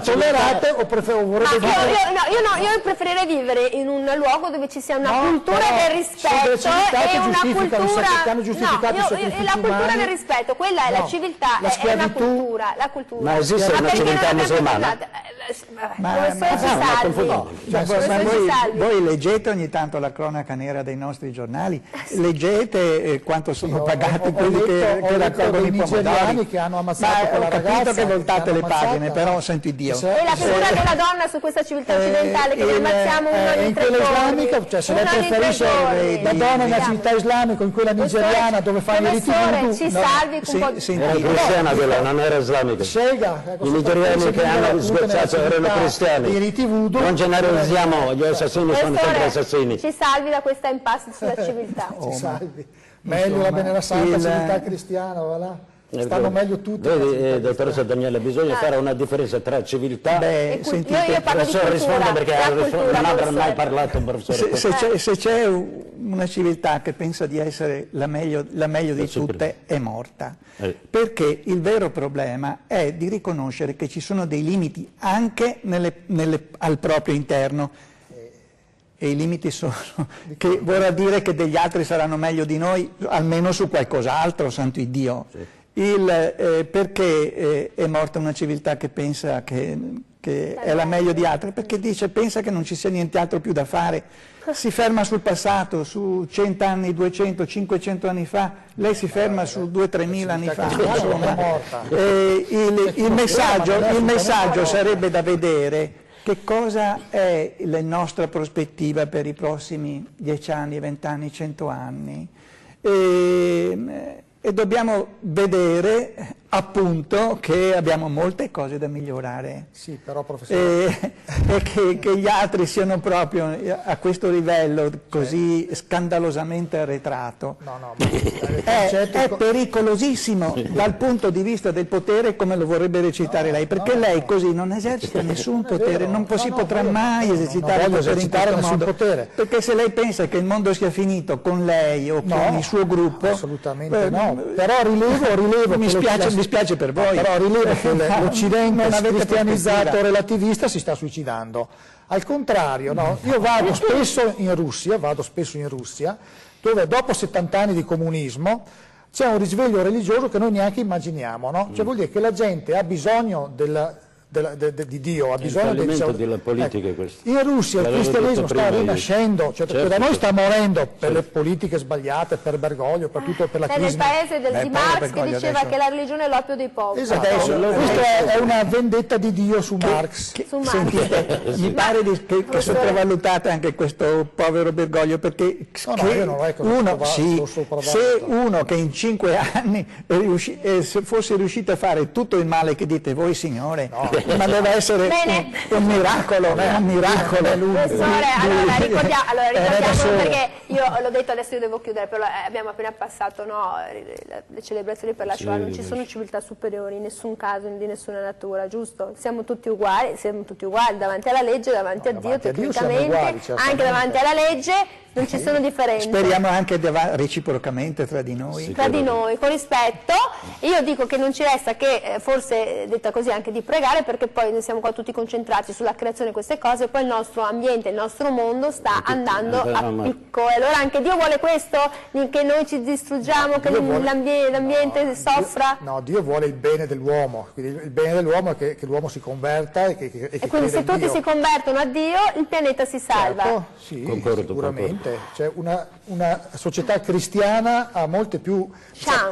tollerate o vorrebbe vivere... Io preferirei vivere in un luogo dove ci sia una cultura del rispetto e una cultura... la cultura del rispetto, quella è la civiltà, è una cultura. Ma esiste una civiltà musulmana? Voi leggete ogni tanto la cronaca nera dei nostri giornali, leggete quanto sono pagati quelli che raccolgono i pomodori, che hanno ammazzato quella ragazza, che voltate le pagine, però sento Dio. E la figura della donna su questa civiltà occidentale che ne ammazziamo uno ogni 3 giorni. Islamica, cioè se lei preferisce la donna nella civiltà islamica, in quella nigeriana dove fanno i riti voodoo. Ci salvi un po'. Era cristiana quella, non era islamica. I nigeriani che hanno sgozzato erano cristiani. I riti voodoo. Non generalizziamo, gli assassini sono sempre assassini. Ci salvi da questa impasse sulla civiltà. Ci salvi. Meglio la bene la santa civiltà cristiana, voilà. Stanno meglio tutti. Vedi, dottoressa Daniela, bisogna fare una differenza tra civiltà io parlo di cultura, rispondo perché non avrà mai parlato, professore. Se c'è una civiltà che pensa di essere la meglio di tutte, è morta. Perché il vero problema è di riconoscere che ci sono dei limiti anche al proprio interno. E i limiti sono che vorrà dire che degli altri saranno meglio di noi, almeno su qualcos'altro, santo Dio. Sì. Perché è morta una civiltà che pensa che è la meglio di altre? Perché pensa che non ci sia niente altro più da fare. Si ferma sul passato, su 100 anni, 200, 500 anni fa, lei si ferma su 2-3 mila anni fa. Il messaggio sarebbe da vedere che cosa è la nostra prospettiva per i prossimi 10 anni, 20 anni, 100 anni. E dobbiamo vedere appunto che abbiamo molte cose da migliorare. Sì, però professore. E che gli altri siano proprio a questo livello così scandalosamente arretrato. È pericolosissimo dal punto di vista del potere, come lo vorrebbe recitare lei, perché lei così non esercita nessun potere, non si potrà mai esercitare il potere in questo modo. Perché se lei pensa che il mondo sia finito con lei o con il suo gruppo, assolutamente no. Però rilevo mi spiace per voi. Però rilevo che l'Occidente cristianizzato relativista si sta suicidando. Al contrario, no? Io vado spesso in Russia, dove dopo 70 anni di comunismo c'è un risveglio religioso che noi neanche immaginiamo, no? Cioè vuol dire che la gente ha bisogno di Dio, ha bisogno della politica. Questo. In Russia il cristianesimo sta rinascendo, cioè perché da noi sta morendo per le politiche sbagliate, per Bergoglio, per tutto, per la crisi. Nel paese di Marx che diceva che la religione è l'oppio dei poveri. Esatto, questa è una vendetta di Dio su Marx. Sentite, mi pare che sottovalutate anche questo povero Bergoglio, perché se uno che in 5 anni fosse riuscito a fare tutto il male che dite voi, signore, ma deve essere un miracolo, un miracolo. Professore, allora ricordiamo perché io l'ho detto, adesso io devo chiudere, però abbiamo appena passato le celebrazioni per la Shoah, non ci sono civiltà superiori in nessun caso, di nessuna natura, giusto? Siamo tutti uguali davanti alla legge, davanti a Dio, tecnicamente, anche davanti alla legge. Non ci sono differenze. Speriamo anche reciprocamente tra di noi. Tra di noi, con rispetto. Io dico che non ci resta che, forse detta così, anche di pregare, perché poi noi siamo qua tutti concentrati sulla creazione di queste cose, e poi il nostro ambiente, il nostro mondo sta andando a picco. E allora anche Dio vuole questo, che noi ci distruggiamo, che l'ambiente soffra? No, Dio vuole il bene dell'uomo. Quindi il bene dell'uomo è che l'uomo si converta e che quindi se tutti si convertono a Dio, il pianeta si salva. Certo, sì, sicuramente. Cioè una società cristiana ha molte più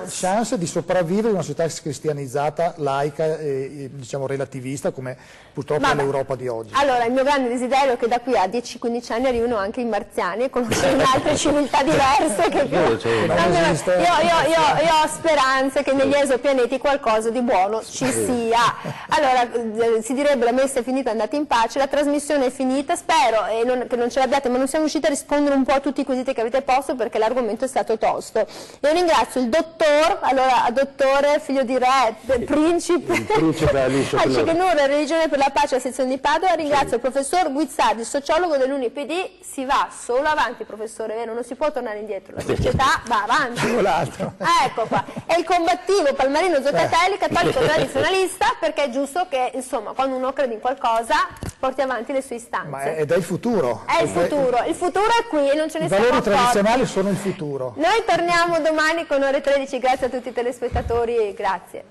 chance di sopravvivere in una società cristianizzata, laica e diciamo relativista, come purtroppo è l'Europa di oggi. Allora, il mio grande desiderio è che da qui a 10-15 anni arrivino anche i marziani e conoscere altre civiltà diverse. Io ho speranze che negli esopianeti qualcosa di buono ci sia. Allora, si direbbe la messa è finita, andate in pace, la trasmissione è finita, spero che non ce l'abbiate, ma non siamo riusciti a rispondere un po' a tutti i quesiti che avete posto perché l'argomento è stato tosto. Io ringrazio il dottore, figlio di re, principe Acikenur, religione per la pace, a sezione di Padova. Ringrazio il professor Guizzardi, sociologo dell'UniPD. Si va solo avanti, professore, vero? Non si può tornare indietro, la società va avanti. Ecco qua. E il combattivo Palmarino Zoccatelli, cattolico tradizionalista, perché è giusto che, insomma, quando uno crede in qualcosa porti avanti le sue istanze. Ed è il futuro. È il futuro è qui e non ce ne siamo accorti. I valori tradizionali sono il futuro. Noi torniamo domani con ore 13, grazie a tutti i telespettatori, grazie.